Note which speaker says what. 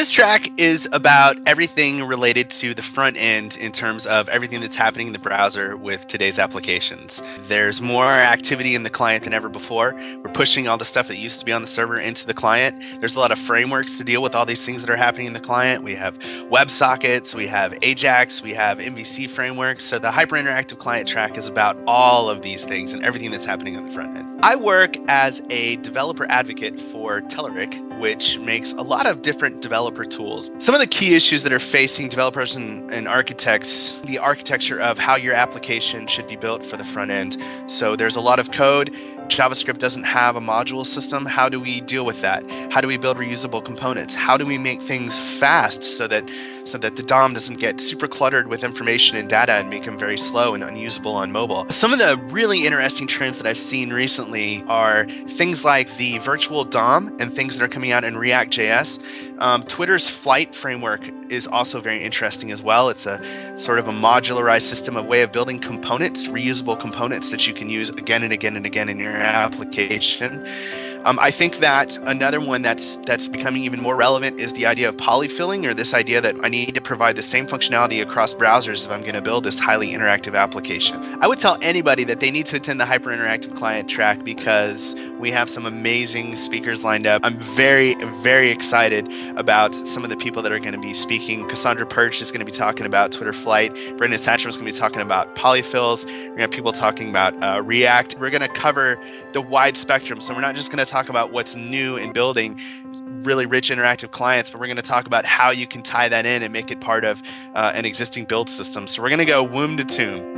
Speaker 1: This track is about everything related to the front end in terms of everything that's happening in the browser with today's applications. There's more activity in the client than ever before. We're pushing all the stuff that used to be on the server into the client. There's a lot of frameworks to deal with all these things that are happening in the client. We have WebSockets, we have Ajax, we have MVC frameworks. So the Hyperinteractive Client track is about all of these things and everything that's happening on the front end. I work as a developer advocate for Telerik, which makes a lot of different developer tools. Some of the key issues that are facing developers and architects, the architecture of how your application should be built for the front end. So there's a lot of code. JavaScript doesn't have a module system. How do we deal with that? How do we build reusable components? How do we make things fast so that the DOM doesn't get super cluttered with information and data and make them very slow and unusable on mobile? Some of the really interesting trends that I've seen recently are things like the virtual DOM and things that are coming out in React.js. Twitter's Flight framework is also very interesting as well. It's a sort of a modularized system, a way of building components, reusable components that you can use again and again and again in your application. I think that another one that's becoming even more relevant is the idea of polyfilling, or this idea that I need to provide the same functionality across browsers if I'm going to build this highly interactive application. I would tell anybody that they need to attend the Hyperinteractive Client track because we have some amazing speakers lined up. I'm very, very excited about some of the people that are going to be speaking. Cassandra Perch is going to be talking about Twitter Flight. Brendan Satchel is going to be talking about polyfills. We're going to have people talking about React. We're going to cover the wide spectrum. So we're not just going to talk about what's new in building really rich interactive clients, but we're going to talk about how you can tie that in and make it part of an existing build system. So we're going to go womb to tomb.